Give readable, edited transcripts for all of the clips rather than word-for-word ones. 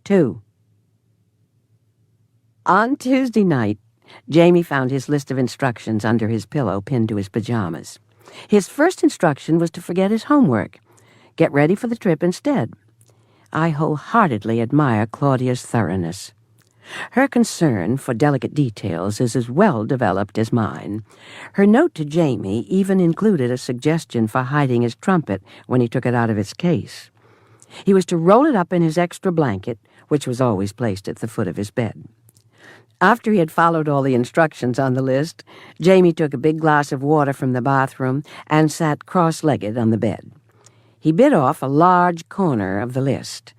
2. On Tuesday night, Jamie found his list of instructions under his pillow pinned to his pajamas. His first instruction was to forget his homework. Get ready for the trip instead. I wholeheartedly admire Claudia's thoroughness. Her concern for delicate details is as well developed as mine. Her note to Jamie even included a suggestion for hiding his trumpet when he took it out of its case. He was to roll it up in his extra blanket, which was always placed at the foot of his bed. After he had followed all the instructions on the list, Jamie took a big glass of water from the bathroom and sat cross-legged on the bed. He bit off a large corner of the list.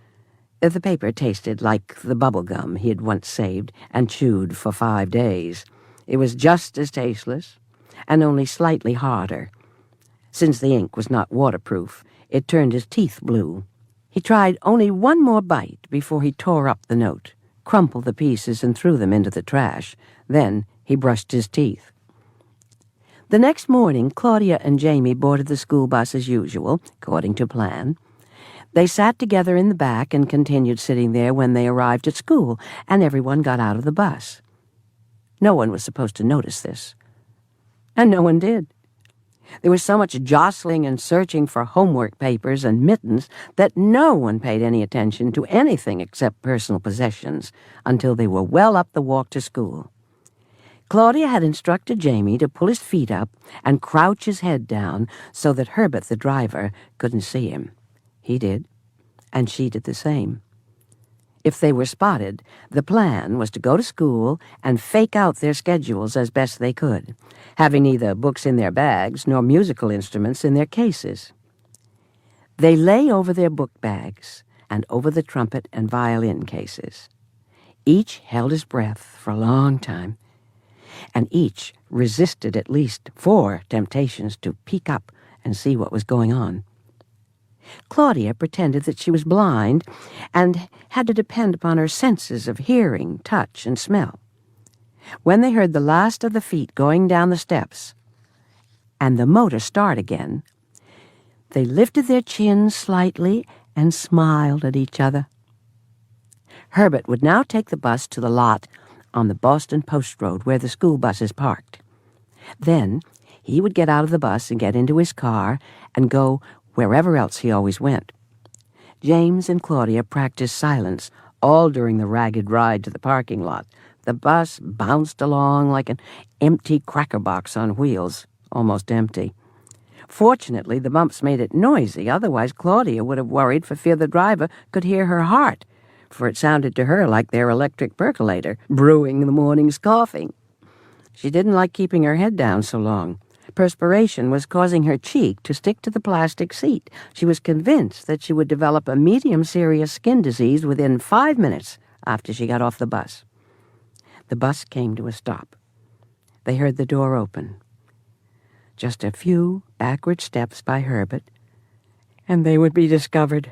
The paper tasted like the bubble gum he had once saved and chewed for 5 days. It was just as tasteless, and only slightly harder. Since the ink was not waterproof, it turned his teeth blue. He tried only one more bite before he tore up the note, crumpled the pieces and threw them into the trash. Then he brushed his teeth. The next morning, Claudia and Jamie boarded the school bus as usual, according to plan. They sat together in the back and continued sitting there when they arrived at school, and everyone got out of the bus. No one was supposed to notice this, and no one did. There was so much jostling and searching for homework papers and mittens that no one paid any attention to anything except personal possessions until they were well up the walk to school. Claudia had instructed Jamie to pull his feet up and crouch his head down so that Herbert, the driver, couldn't see him. He did, and she did the same. If they were spotted, the plan was to go to school and fake out their schedules as best they could, having neither books in their bags nor musical instruments in their cases. They lay over their book bags and over the trumpet and violin cases. Each held his breath for a long time, and each resisted at least 4 temptations to peek up and see what was going on. Claudia pretended that she was blind and had to depend upon her senses of hearing, touch, and smell. When they heard the last of the feet going down the steps and the motor start again, they lifted their chins slightly and smiled at each other. Herbert would now take the bus to the lot on the Boston Post Road where the school buses parked. Then he would get out of the bus and get into his car and go wherever else he always went. James and Claudia practiced silence all during the ragged ride to the parking lot. The bus bounced along like an empty cracker box on wheels, almost empty. Fortunately, the bumps made it noisy, otherwise Claudia would have worried for fear the driver could hear her heart, for it sounded to her like their electric percolator, brewing the morning's coffee. She didn't like keeping her head down so long. Perspiration was causing her cheek to stick to the plastic seat. She was convinced that she would develop a medium-serious skin disease within 5 minutes after she got off the bus. The bus came to a stop. They heard the door open. Just a few backward steps by Herbert, and they would be discovered.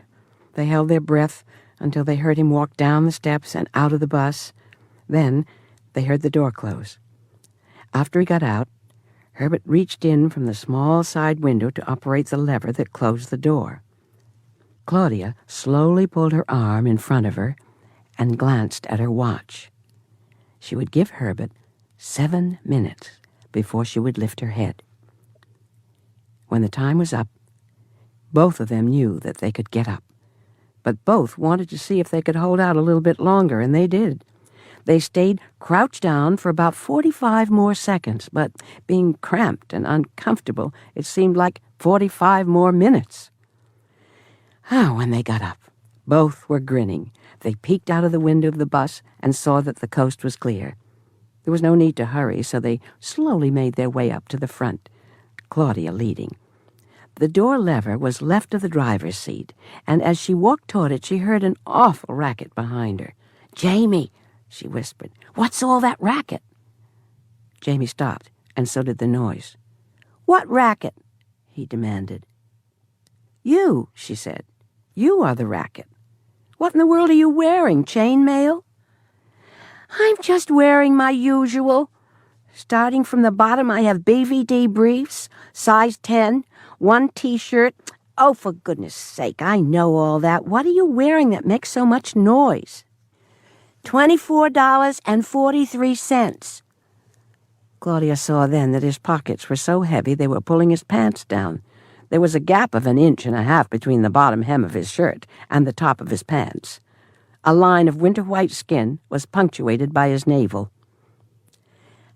They held their breath until they heard him walk down the steps and out of the bus. Then they heard the door close. After he got out, Herbert reached in from the small side window to operate the lever that closed the door. Claudia slowly pulled her arm in front of her and glanced at her watch. She would give Herbert 7 minutes before she would lift her head. When the time was up, both of them knew that they could get up, but both wanted to see if they could hold out a little bit longer, and they did. They stayed crouched down for about 45 more seconds, but being cramped and uncomfortable, it seemed like 45 more minutes. When they got up, both were grinning. They peeked out of the window of the bus and saw that the coast was clear. There was no need to hurry, so they slowly made their way up to the front, Claudia leading. The door lever was left of the driver's seat, and as she walked toward it, she heard an awful racket behind her. "Jamie," she whispered, "what's all that racket?" Jamie stopped, and so did the noise. "What racket?" he demanded. "You," she said. "You are the racket. What in the world are you wearing, chainmail?" "I'm just wearing my usual. Starting from the bottom, I have BVD briefs, size 10, one T-shirt. Oh, for goodness sake, I know all that. What are you wearing that makes so much noise? $24.43. Claudia saw then that his pockets were so heavy they were pulling his pants down. There was a gap of 1.5 inches between the bottom hem of his shirt and the top of his pants. A line of winter-white skin was punctuated by his navel.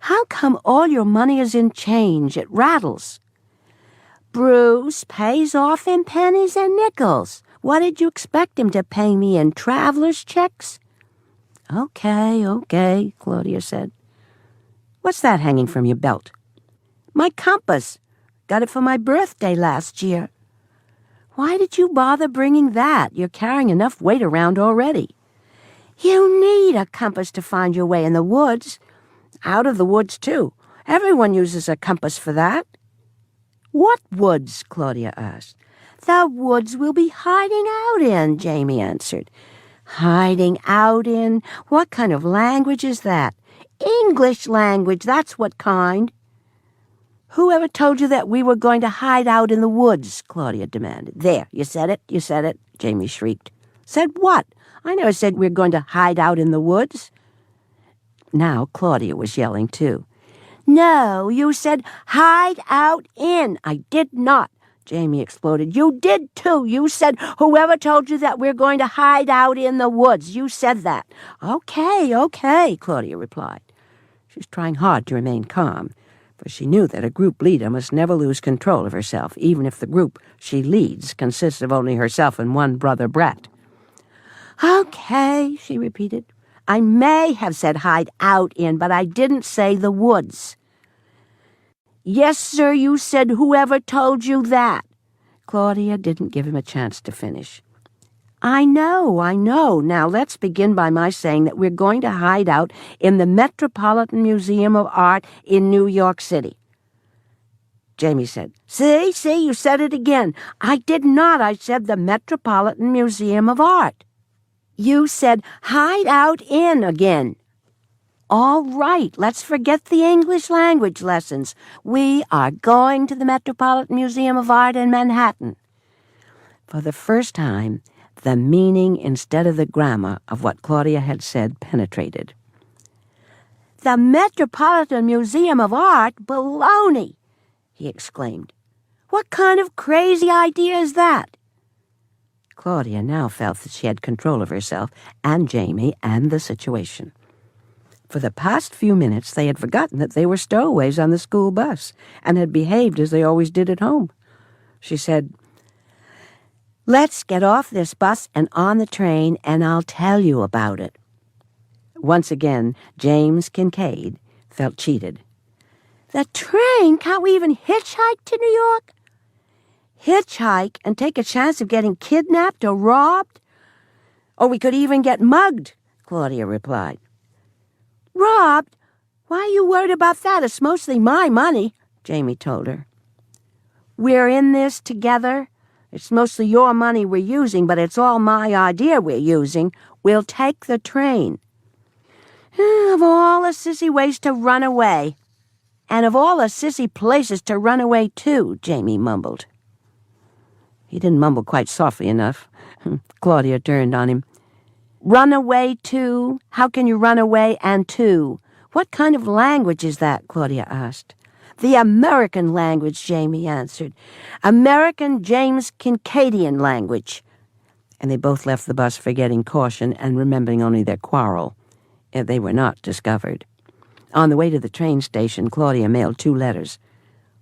How come all your money is in change? It rattles. Bruce pays off in pennies and nickels. What did you expect him to pay me in traveler's checks? Okay, Claudia said. What's that hanging from your belt? My compass. Got it for my birthday last year. Why did you bother bringing that? You're carrying enough weight around already. You need a compass to find your way in the woods. Out of the woods, too. Everyone uses a compass for that. What woods? Claudia asked. The woods we'll be hiding out in, Jamie answered. Hiding out in? What kind of language is that? English language, that's what kind. Whoever told you that we were going to hide out in the woods? Claudia demanded. There, you said it, Jamie shrieked. Said what? I never said we were going to hide out in the woods. Now Claudia was yelling too. No, you said hide out in. I did not, Jamie exploded. You did too. You said whoever told you that we're going to hide out in the woods. You said that. Okay, Claudia replied. She was trying hard to remain calm, for she knew that a group leader must never lose control of herself, even if the group she leads consists of only herself and one brother brat. Okay, she repeated. I may have said hide out in, but I didn't say the woods. Yes, sir, you said whoever told you that. Claudia didn't give him a chance to finish. I know. Now let's begin by my saying that we're going to hide out in the Metropolitan Museum of Art in New York City. Jamie said, See, you said it again. I did not. I said the Metropolitan Museum of Art. You said hide out in again. All right, let's forget the English language lessons. We are going to the Metropolitan Museum of Art in Manhattan. For the first time, the meaning instead of the grammar of what Claudia had said penetrated. The Metropolitan Museum of Art? Baloney! He exclaimed. What kind of crazy idea is that? Claudia now felt that she had control of herself and Jamie and the situation. For the past few minutes they had forgotten that they were stowaways on the school bus and had behaved as they always did at home. She said, Let's get off this bus and on the train, and I'll tell you about it. Once again, James Kincaid felt cheated. The train? Can't we even hitchhike to New York? Hitchhike and take a chance of getting kidnapped or robbed? Or we could even get mugged, Claudia replied. Robbed? Why are you worried about that? It's mostly my money, Jamie told her. We're in this together. It's mostly your money we're using, but it's all my idea we're using. We'll take the train. Of all the sissy ways to run away. And of all the sissy places to run away to, Jamie mumbled. He didn't mumble quite softly enough. Claudia turned on him. Run away to? How can you run away and to? What kind of language is that? Claudia asked. The American language, Jamie answered. American James Kincaidian language. And they both left the bus forgetting caution and remembering only their quarrel. They were not discovered. On the way to the train station, Claudia mailed 2 letters.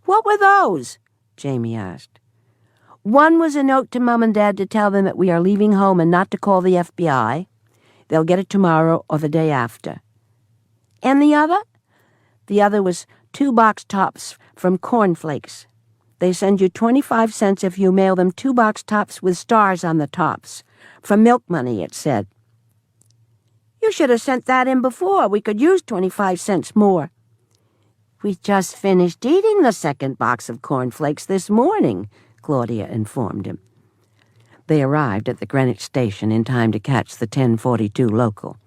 What were those? Jamie asked. One was a note to Mom and Dad to tell them that we are leaving home and not to call the FBI. They'll get it tomorrow or the day after. And the other? The other was 2 box tops from Corn Flakes. They send you 25 cents if you mail them 2 box tops with stars on the tops. For milk money, it said. You should have sent that in before. We could use 25 cents more. We just finished eating the 2nd box of Corn Flakes this morning, Claudia informed him. They arrived at the Greenwich station in time to catch the 10:42 local.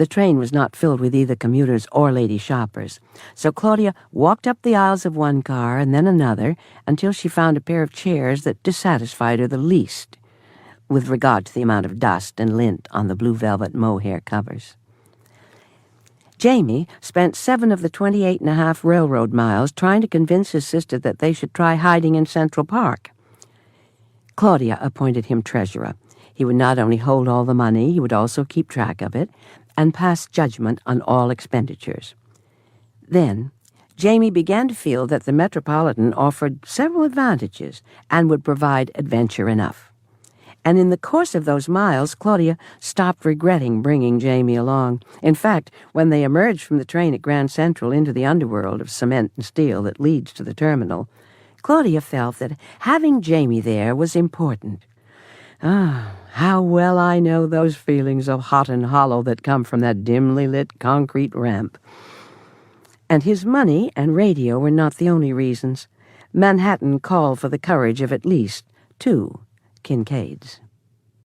The train was not filled with either commuters or lady shoppers, so Claudia walked up the aisles of one car and then another until she found a pair of chairs that dissatisfied her the least, with regard to the amount of dust and lint on the blue velvet mohair covers. Jamie spent 7 of the 28.5 railroad miles trying to convince his sister that they should try hiding in Central Park. Claudia appointed him treasurer. He would not only hold all the money, he would also keep track of it and pass judgment on all expenditures. Then, Jamie began to feel that the Metropolitan offered several advantages and would provide adventure enough. And in the course of those miles, Claudia stopped regretting bringing Jamie along. In fact, when they emerged from the train at Grand Central into the underworld of cement and steel that leads to the terminal, Claudia felt that having Jamie there was important. Ah, how well I know those feelings of hot and hollow that come from that dimly lit concrete ramp. And his money and radio were not the only reasons. Manhattan called for the courage of at least 2 Kincaids.